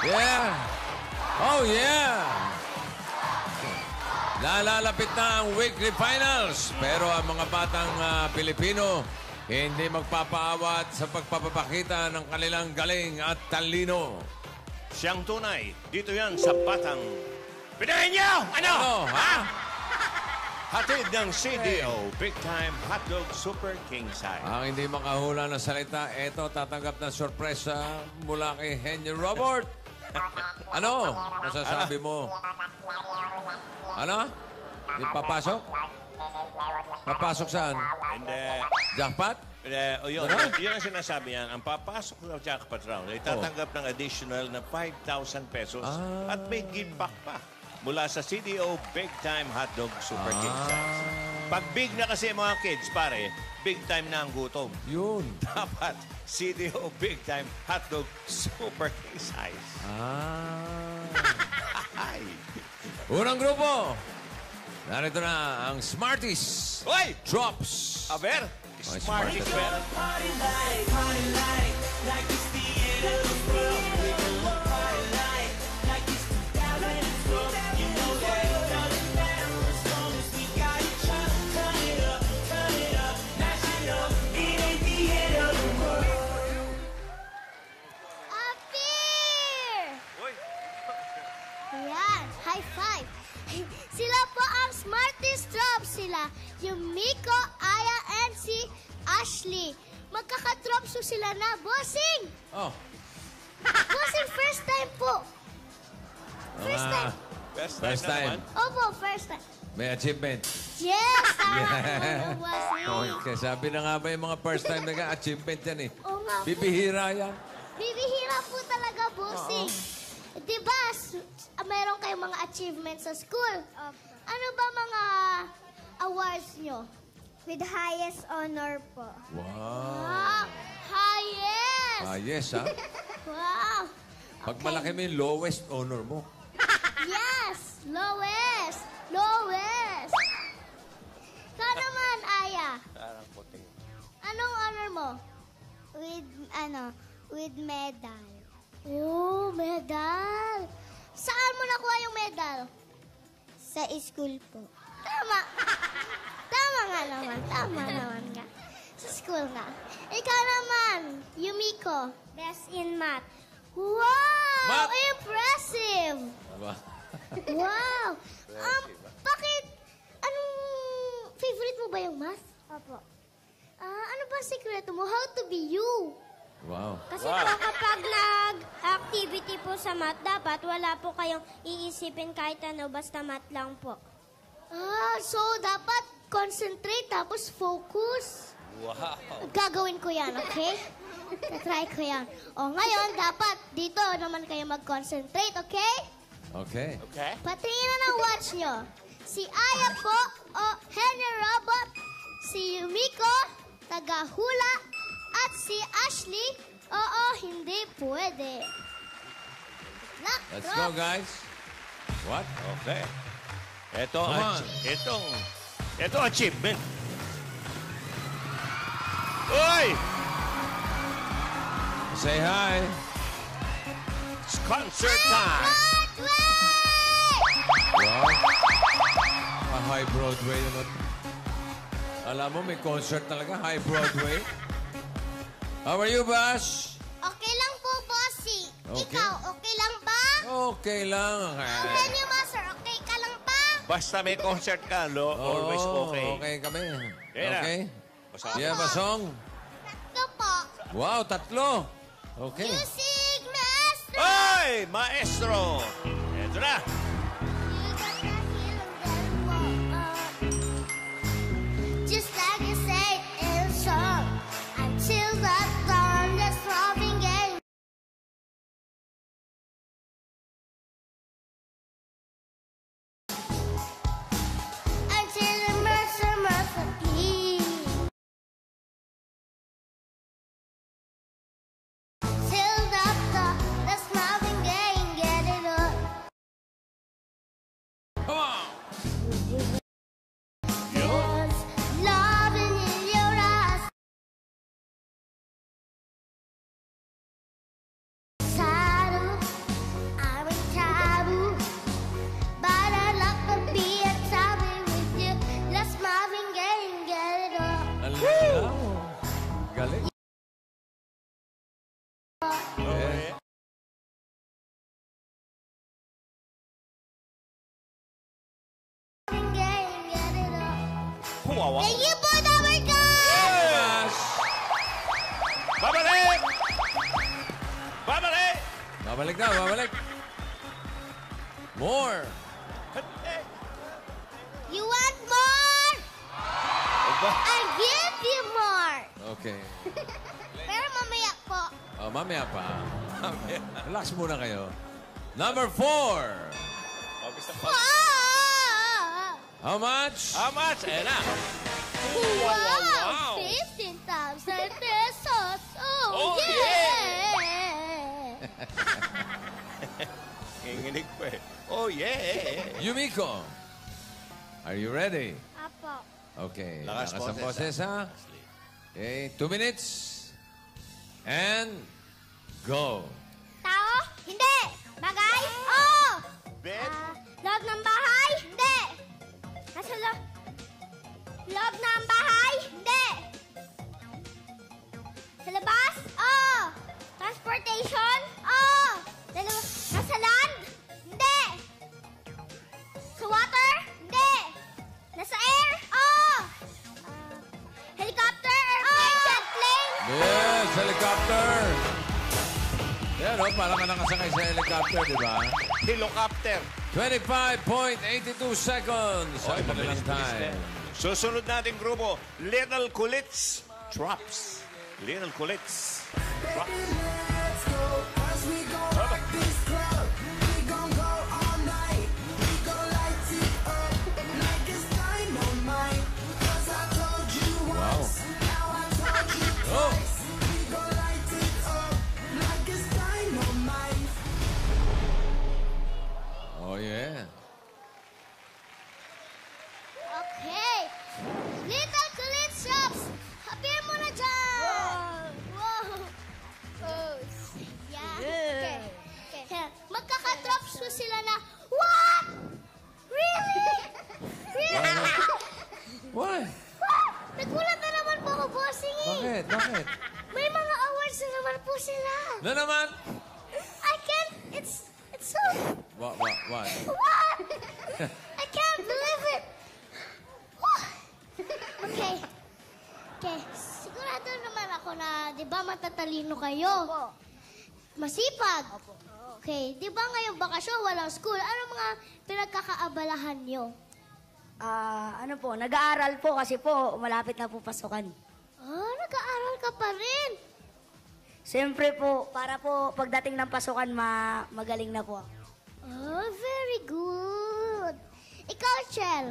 Yeah. Oh, yeah. Nalalapit na ang weekly finals. Pero ang mga batang Pilipino hindi magpapaawat sa pagpapakita ng kanilang galing at talino. Siyang tunay. Dito yan sa Batang Pinahinyo! Ano? Ha? Hatid ng CDO, Big Time Hotdog Super King Size. Ang hindi makahula ng salita, eto tatanggap ng sorpresa mula kay Henry Robert. Ano? Masasabi mo? Ano? Di papasok? Papasok saan? Hindi. Jackpot? Yun ang sinasabi yan. Ang papasok ng jackpot round ay tatanggap ng additional na 5,000 pesos at may give back pa mula sa CDO Big Time Hotdog Super King Size. Pag big na kasi mga kids, pare, big time na ang gutom. Yun. Dapat CDO Big Time Hotdog Super King Size. Ay. Unang grupo. Narito na ang Smarties. Hoy! Drops. Aber, Ay, Smarties, Smarties. pero. Party like it's the end of the world. We gon' party like it's 2012. You know that it doesn't matter as long as we got each other. Turn it up, mash it up. It ain't the end of the world. Appear! Hoy! Ayan, high five. Sila po ang Smarties Drops. Sila yung Miko, Aya, and si Ashley. Magkaka-drops po sila na. Bossing! Oh. Bossing, first time po. First time. First time. Opo, first time. May achievement. Yes! Yeah. Bossing. Okay, sabi na nga ba yung mga first time nag-achievement yan eh. Oo nga po. Bibihira yan. Bibihira po talaga, bossing. Diba, meron kayong mga achievements sa school? Ano ba mga awards nyo? With highest honor po. Wow. Highest! Ah, yes, ha? Wow! Pag malaki mo yung lowest honor mo. Yes! Lowest! Lowest! Ikaw naman, Aya. Parang puting. Anong honor mo? With medal. Oh, medal! Saan mo nakuha yung medal? Sa school po. Tama. Tama nga naman. Tama naman nga. Sa school nga. Ikaw naman, Yumiko. Best in math. Wow! Math. Impressive! Diba? Wow! Bakit? Anong favorite mo ba yung math? Opo. Ano ba sikreto mo? How to be you? Wow. Kasi po kapag nag-activity po sa math, dapat wala po kayong iisipin kahit ano, basta math lang po. So dapat concentrate tapos focus. Wow. Gagawin ko yan, okay? Try ko yan. Ngayon, dapat dito naman kayo mag-concentrate, okay? Okay. Okay? Patingin na ng watch nyo. Si Aya po, Henry Robot, si Yumiko, taga-hula, at si Ashley, hindi pwede. Let's go, guys. What? Okay. Ito Come on. Ito achievement. Uy! Say hi. It's concert time. Wow. High Broadway naman. Alam mo, may concert talaga. High Broadway. How are you, Bash? Okay lang po, bossy. Okay. Ikaw, okay lang ba? Okay lang. Henry Master, okay ka lang ba? Basta may concert ka, always okay. Okay kami. Kaya na. Okay. Basta Do you have a song? Tatlo po. Wow, tatlo. Okay. Music Master! Ay! Maestro! Ito na. wow. Thank you po, Number Ka! Yes! Babalik! Babalik! Babalik na, babalik. More. You want more? Aba, I'll give you more. Okay. Pero mamaya po. Oh, mamaya pa. Relax muna kayo. Number 4. Wow! How much? How much? Ayan na. Wow! 15,000 pesos! Oh, yeah! Inginig pa eh. Oh, yeah. Yumiko. Are you ready? Apo. Okay. Lakas Lakas ang boses, boses, ha? Okay, 2 minutes. And go. Tao? Hindi. Bagay? Oo. Bed? Loob ng bahay? Hindi. Nasa loob ng bahay? Hindi. Sa labas? Oo. Transportation? Oo. Nasa land? Hindi. Sa water? Hindi. Nasa air? Oo. Helicopter? Airplane? Jet plane? Yes, helicopter. Yan, oh, parang ka nakasakay sa helicopter, di ba? Helicopter. 25.82 seconds. Sa kanilang time. Susunod nating grupo, Little Kulits Drops. Little Kulits Drops. Wow. Oh! Oh, yeah. Okay. Little Kulit Shops! Appear mo na dyan! Wow! Oh, yeah. Okay. Okay. Magkaka-drops ko sila na, what? Really? Really? Why? Nagulat na naman po ako, bossing eh. Bakit? Bakit? May mga awards na naman po sila. Na naman? I can't, it's so, What? what? I can't believe it. What? Okay. Okay, sigurado naman ako na, di ba matatalino kayo? Masipag. Okay, di ba ngayong bakasyon, walang school? Ano mga pinagkakaabalahan nyo? Ano po, nag-aaral po kasi po malapit na po pasukan. Oh, nag-aaral ka pa rin. Siyempre po, para po pagdating ng pasukan, magaling na po ako. Oh, very good. Ikaw, Chel.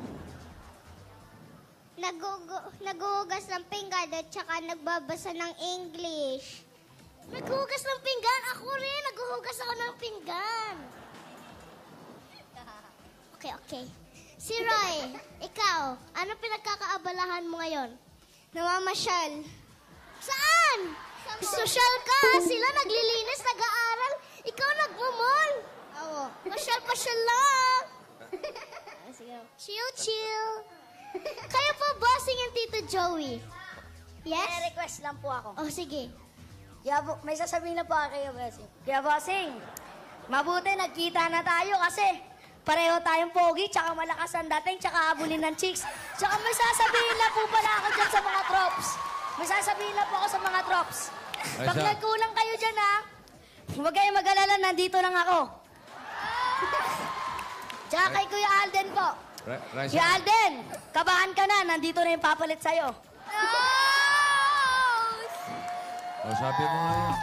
Naghuhugas ng pinggan at saka nagbabasa ng English. Naghuhugas ng pinggan. Ako rin, naghuhugas ako ng pinggan. Okay, okay. Si Roy, ikaw, ano pinagkakaabalahan mo ngayon? Namamasyal. Saan? Social ka. Sila naglilinis, nag-aaral. Ikaw nagmamall. Oo. Pasyal-pasyal lang. Chill, chill. Kayo po, bossing yung Tito Joey. Yes? May request lang po ako. Oh, sige. May sasabihin na po ako kayo, Bossing. Kaya, Bossing, mabuti nagkita na tayo kasi pareho tayong pogi, tsaka malakas ang dating, tsaka abulin ng chicks. Tsaka may sasabihin na po pala ako dyan sa mga tropes. May sasabihin na po ako sa mga tropes. Pag Raisa. nagkulang kayo dyan, ha, huwag kayong mag-alala, nandito lang ako. Tsaka kay Kuya Alden po. Raisa. Kuya Alden, kabahan ka na, nandito na yung papalit sa'yo. O, sabi mo nga yan.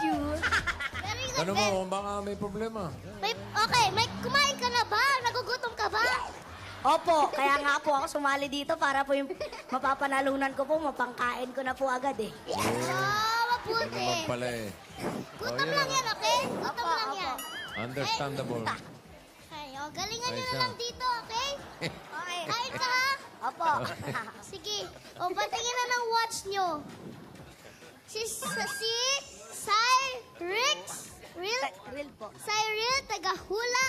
Very good. Ano mo kung baka may problema? Okay, kumain ka na ba? Nagugutom ka ba? Opo, kaya nga po ako sumali dito para po yung mapapanalunan ko po, mapangkain ko na po agad eh. Oh, Ano naman mabuti. pala eh. Gutom Oh, lang yan, okay? Gutom lang yan. Understandable. Okay, oh, galingan nyo na Raisa. lang dito, okay? Okay. Kain ka, ha? Opo. Sige. O, patingin na ng watch nyo. Si Real po. Cyril, taga-hula.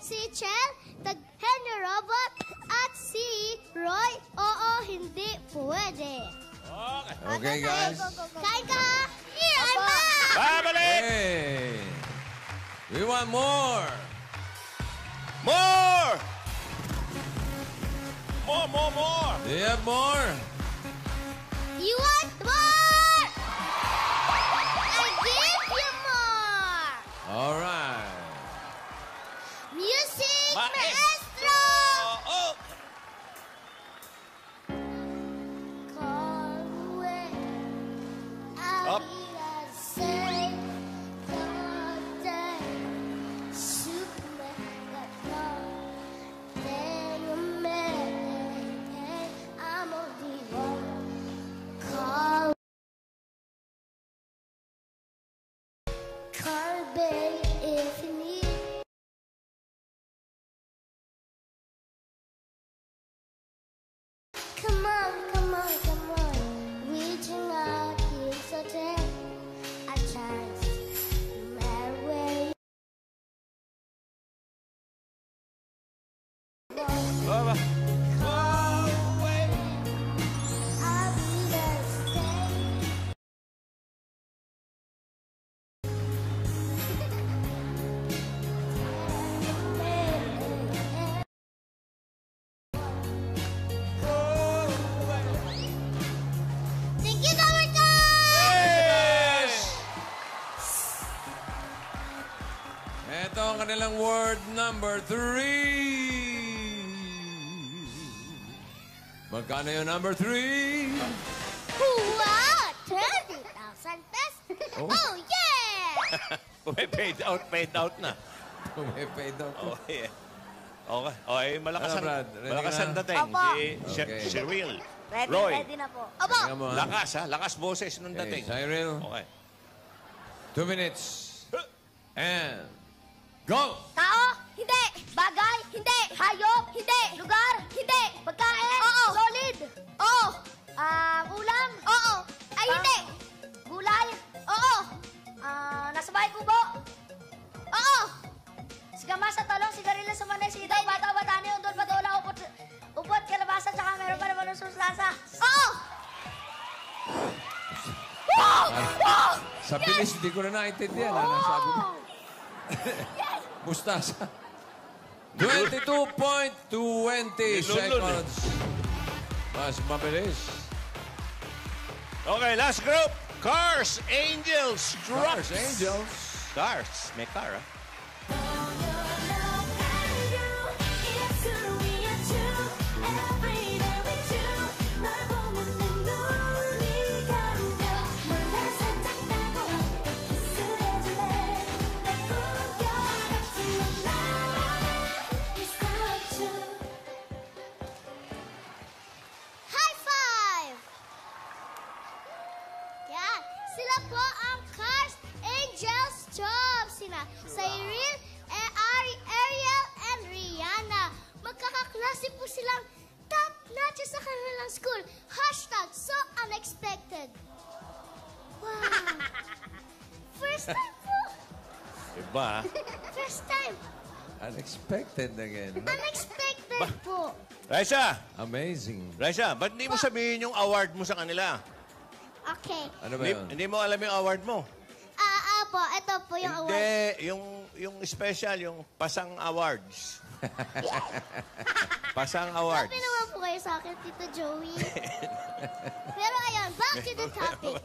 Si Chel, tag-Henry Robot. At si Roy, oo, hindi pwede. Okay, guys. Kain ka, ha? Here, I'm back! Babalik! Hey! We want more! More! More! Yeah! have more? You want more? I give you more. All right. Music Maestro! Maestro! Oh! Call away. Up. I'll say Sunday. Superman got more than a man. I'm only one call. Call baby if you need. Come on, come on, come on. Reaching out, here's a chance. A chance. My way. Baba. I'll be there to stay. Thank you, Number Yes! Ito ang kanilang word number 3. Magkano yung number 3? Wow! 20,000 pesos! Oh. Oh, yeah! May paid out na. May paid out. Oh, yeah. Okay. Okay, malakas Ano, ang, Brad? Ready malakas ka ang na? dating. Opo. Si Okay. Cyril. Ready, Roy. ready na po. Opo! Tingnan mo, ha? Lakas, ha? Lakas boses nung Okay, dating. Cyril, Okay. 2 minutes. And go! Tao? Hindi. Bagay? Hindi. Hayop? Hindi. Lugar? Hindi. Pagkain? Oo. Solid? Oo. Ulam? Oo. Ay, hindi. Gulay? Oo. Nasa bahay kubo? Oo. Sigama sa talong, sigarilyo sa manay, sitaw, bata, batani, undol, patola, upot, kalabasa, tsaka meron pa naman ng suslasa. Oo. Wow! Wow! Sa bilis, hindi ko na naintindihan. Ano sabi mo? Mustasa. 22.20 seconds. Mas mabilis. Okay, last group. Cars, Angels, Stars, Trucks. Angels. Cars. May car, ha? High five! Yan. Sila po ang Cars, Angels, Jobs. Sina Cyril, Ariel, and Rihanna. Magkakaklase po silang top notches sa kanilang school. Hashtag so unexpected. Wow. First time po. Iba, ha? First time. Unexpected again. Unexpected po. Raisa! Amazing. Raisa, ba't hindi mo sabihin yung award mo sa kanila? Okay. Ano ba Hindi, yun? hindi mo alam yung award mo? Po, ito po yung award. Hindi, yung special, yung Pasang Awards. Pasang Awards. Sabi naman po kayo sa akin, Tito Joey. Pero ayun, back to the topic.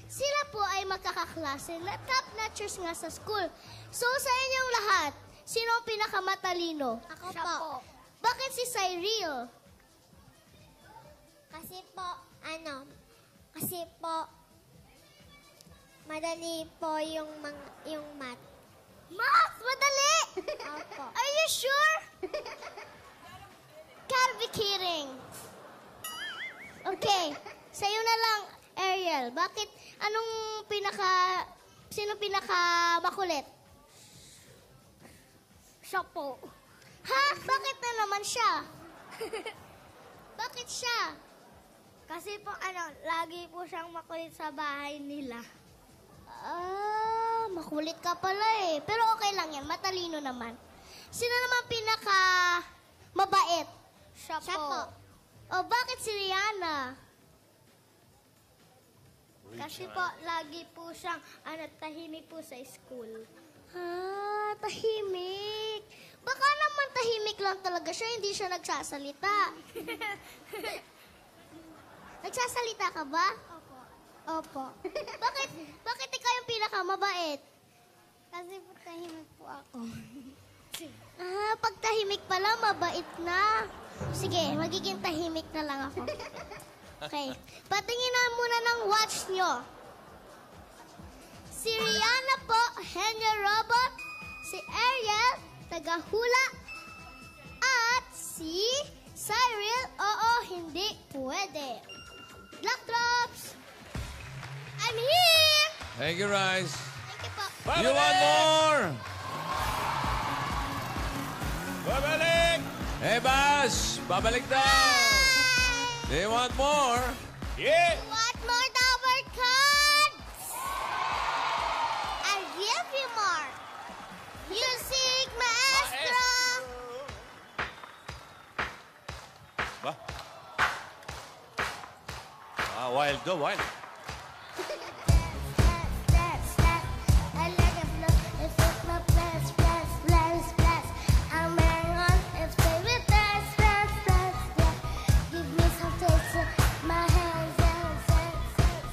Sila po ay magkakaklase na top notchers nga sa school. So sa inyong lahat, sino ang pinakamatalino? Ako po. Bakit si Cyril? Kasi po, madali po yung math. Math! Madali! Opo. Are you sure? Can't be kidding. Okay, sa'yo na lang, Ariel. Bakit, sino pinaka makulit? Siya po. Ha? Bakit na naman siya? Bakit siya? Kasi po, lagi po siyang makulit sa bahay nila. Makulit ka pala eh. Pero okay lang yan, matalino naman. Sino naman pinaka mabait? Siya po. O bakit si Rihanna? Kasi po, lagi po siyang, tahimik po sa school. Tahimik. Baka naman tahimik lang talaga siya, hindi siya nagsasalita. Nagsasalita ka ba? Opo. Opo. Bakit ikaw yung pinakamabait? Kasi po tahimik po ako. Pag tahimik pala, mabait na. Sige, magiging tahimik na lang ako. Okay. Patingin muna ng watch nyo. Si Rihanna po, Henry Robot. Si Ariel, tagahula. At si Cyril, oo, hindi pwede. Black Drops! I'm here! Thank you, Rice. Thank you po. You want more? Babalik! Hey, Bas! Babalik daw! Do you want more? Yeah! What more Tower cards? I'll give you more. Music Maestro! Ba? Wild go, wild. I like a flow. It's just my blast, blast, blast, blast. I'm wearing on its favorite blast, blast, blast, blast. Give me some taste of my hands and sense.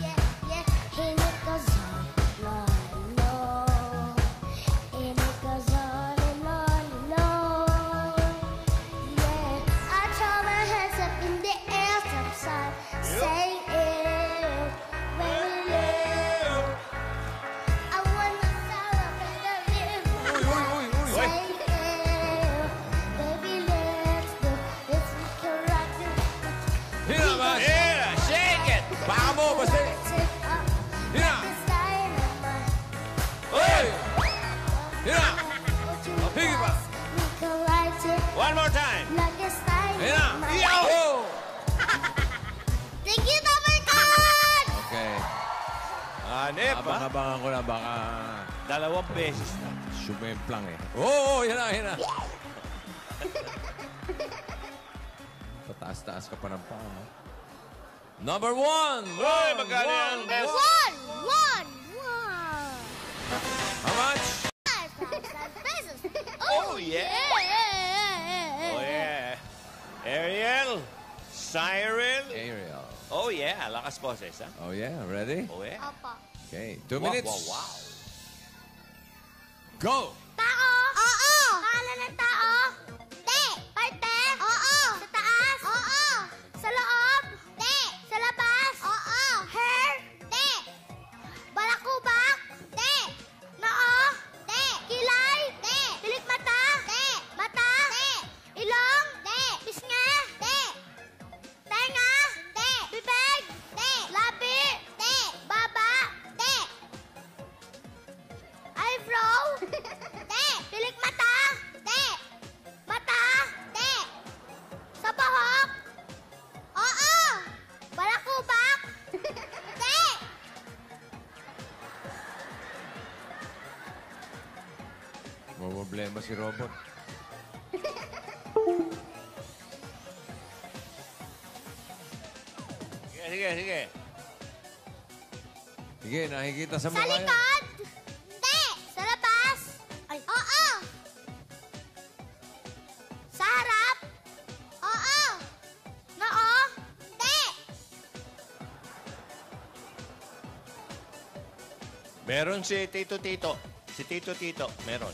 Yeah, yeah. And it goes on and on. And it goes on and on and on. Yeah. I throw my hands up in the air, stop sign. Say it. When we live. I wanna celebrate a little. Say it. Baby, let's do this. We can rock it. Hina, Bas! Yeah! Shake it! Baka mo, basta! Hina! Hoy! Hina! Higi pa! One more time! Hina! Oh! Thank you, Tower Card! Okay. Hanip, ha? Abang-abangan ko na baka 2 beses na. sumemplang eh. Oo, hina, hina. Pataas-taas ka pa ng paa. no? Number 1! Hoy, magkano yan? Best? One! How much? 5,000 pesos. Oh, yeah. Yeah. Oh, yeah. Ariel, Cyril. Ariel. Oh, yeah. Lakas boses, ha? Oh yeah, ready? Oh, yeah. Opo. Okay, 2 Wow, minutes. wow, wow. Go! Tao? Oo. Pangalan ng tao? Hindi. Parte? Oo. Sa taas? Oo. Sa loob? Hindi. Sa labas? Oo. Hair? Hindi. Balakubak? Hindi. Noo? Hindi. Kilay? Hindi. Pilik mata? Hindi. Mata? Hindi. Ilong? Hindi. Pisnga? Hindi. Tenga? Hindi. Bibig? Hindi. Labi? Hindi. Baba? Hindi. Eyebrow? Hindi. Pilik mata? Hindi. Mata? Hindi. Sa bahok? Oo. Balakubak? Hindi. Problema si Robot. Sige, sige, sige. Sige, nakikita sa Sa mukha yan. likod? Hindi. Sa labas? Ay. Oo. Sa harap? Oo. Noo? Hindi. Meron si Tito Tito. Si Tito Tito, meron.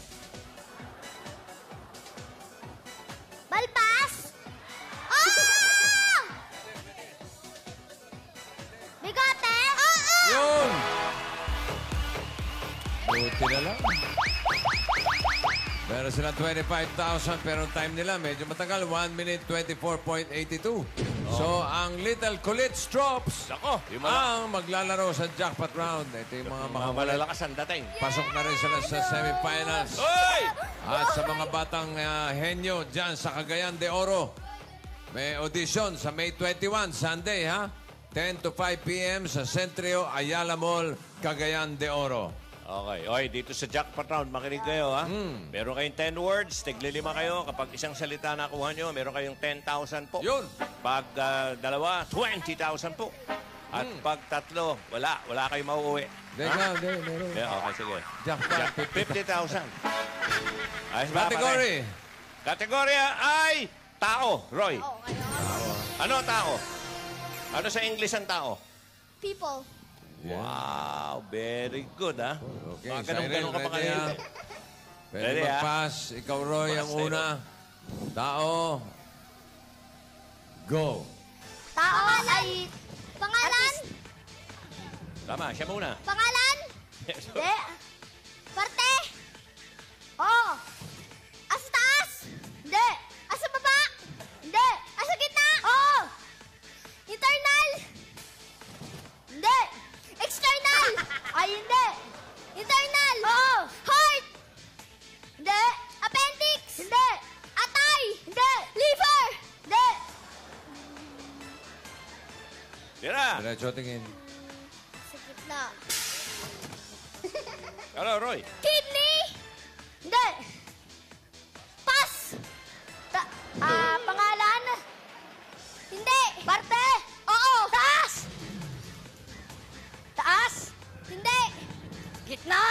Balpas? Oo! Bigote? Oo! Yun! Buti na lang. Meron sila 25,000 pero ang time nila medyo matagal. 1 minute 24.82. So, ang Little Kulit Strops Nako, yung mga, ang maglalaro sa jackpot round. Ito yung mga mga makamalala. malalakas ang dating. Pasok na rin sila sa semifinals. Hoy! At sa mga batang henyo dyan sa Cagayan de Oro, may audition sa May 21, Sunday, ha? 10 to 5 p.m. sa Centrio Ayala Mall, Cagayan de Oro. Okay. Oy, dito sa jackpot round, makinig kayo, ha? Meron kayong 10 words, tigli-5 kayo. Kapag isang salita nakuha nyo, meron kayong 10,000 po. Yun. Pag dalawa, 20,000 po. At pag tatlo, wala kayong mauuwi. Hindi, meron. Yeah, okay, sige. Jackpot. 50,000. Ayos ba, Category. pare? Kategorya ay tao, Roy. Ano tao? Ano sa English ang tao? People. Wow, very good, ha? Okay, Mga Cyril, ganun-ganun ka pa ready, kanina. ah? Pwede Ready, ah? mag-pass. Ikaw, Roy, ang Pass, una. Tao. Go. Tao ay... Pangalan? Tama, siya muna. Pangalan? Hindi. Parte? Oo. Asa taas? Hindi. Asa baba? Hindi. Asa gitna? Oo. Internal? Hindi. External? Ay, hindi. Internal? Oo. Heart? Hindi. Appendix? Hindi. Atay? Hindi. Liver? Hindi. Tira. Diretso tingin. Sa gitna. Hello, Roy. Kidney? Hindi. Pass? Pangalan? Hindi. Parte? Oo. Taas? Taas? Hindi. Gitna?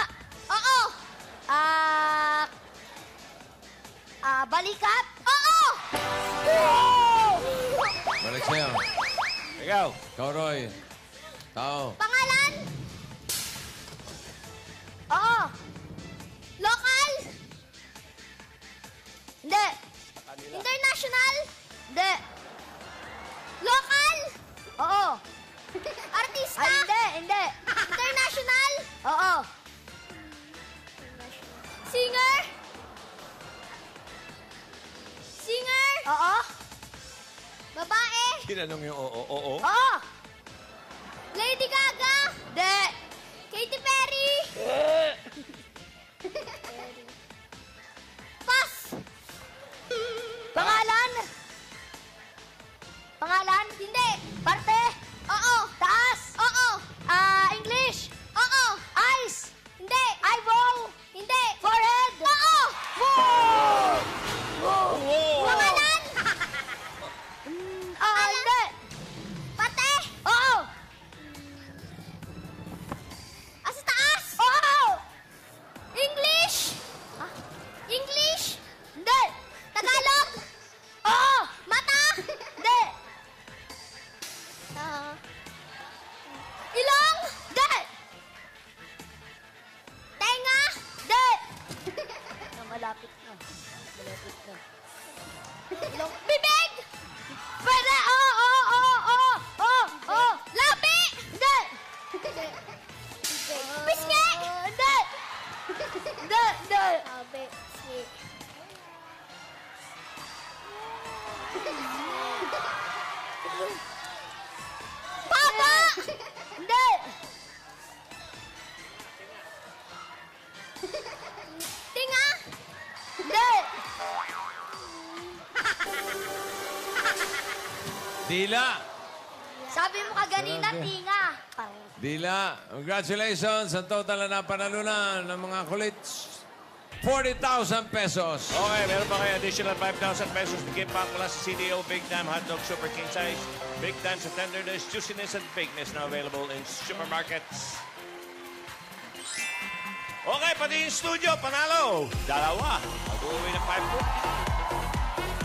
Oo. Balikat? Oo. Balik sa'yo. Ikaw. Ikaw, Roy. Tao. Pangalan? Oo. Local? Hindi. International? Hindi. Local? Oo. Artista? Ay, hindi. Hindi. International? Oo. Singer? Singer? Oo. Babae? Tinanong yung oo. Oo. Lady Gaga? Hindi. Katy Perry? Pass? Pangalan? Pangalan? Hindi. Parte? Oo. Taas? Oo. English? Oo. Eyes? Hindi. Eyebrow? Hindi. Forehead? Oo. Pangalan? Hindi. Pate? Oo. Asa taas? Oo. English? English? Hindi. Tagalog? Oo. Mata? Hindi. Ilong? Hindi. Tenga? Hindi. Malapit na. Malapit na. Bibig? Pwede. Oo. Labi? Hindi. Pisngi? Hindi. Hindi. Labi. Pisngi. Baba? Hindi. Tinga? Hindi. Dila. Sabi mo kaganina, Okay. tinga. Dila. Congratulations. Ang total na napanalunan ng mga kulits. 40,000 pesos. Okay, meron pa kayo additional 5,000 pesos na gift pack mula sa CDO Big Time Hotdog Super King Size. Big Time sa tenderness, juiciness, and bigness na available in supermarkets. Okay, pati yung studio, panalo. Dalawa. Mag-uwi ng 5 po.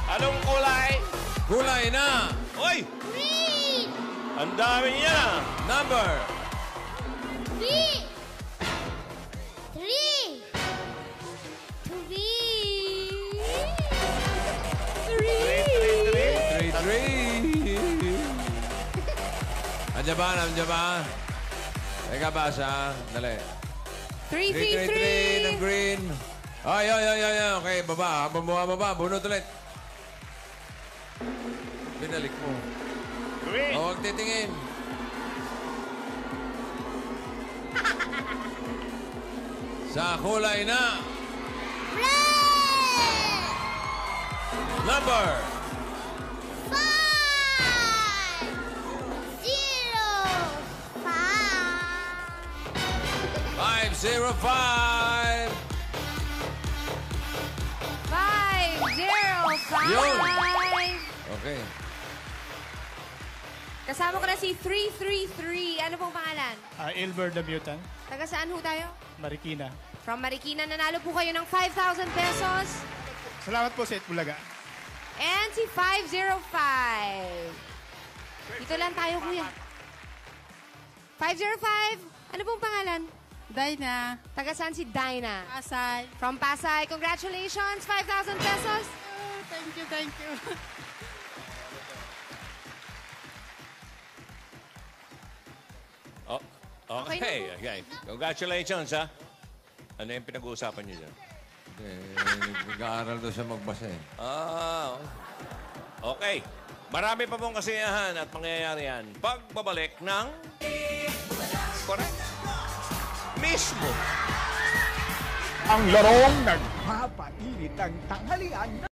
Anong kulay? Kulay na. Oy! Green! Ang dami niya. Number. Three! Three! Three! 3-3. Andiyan ba? Andiyan ba? Teka ba siya? Dali. 3-3 ng green. Ay. Okay, baba. Baba. Bunot ulit. Binalik mo. Green. Huwag titingin. Sa kulay na. Red! Number. 505. 505. Yun. Okay. Kasama ko na si 333. Ano pong pangalan? Ilber the Mutant, Taga saan ho tayo? Marikina. From Marikina, nanalo po kayo ng 5,000 pesos. Salamat po sa Itbulaga. And si 505. Dito lang tayo, kuya. 505. Ano pong pangalan? Dina, Taga saan si Dinah? Asay. From Pasay. Congratulations! 5,000 pesos! Thank you, thank you. Oh, okay. Okay. Congratulations, ha? Ano yung pinag-uusapan niyo dyan? Nag-aaral daw siya magbasa eh. Ah, okay. Marami pa pong kasiyahan at mangyayari yan. Pagbabalik ng... Correct. Mismo. Ang larong nagpapainit ang tanghalian.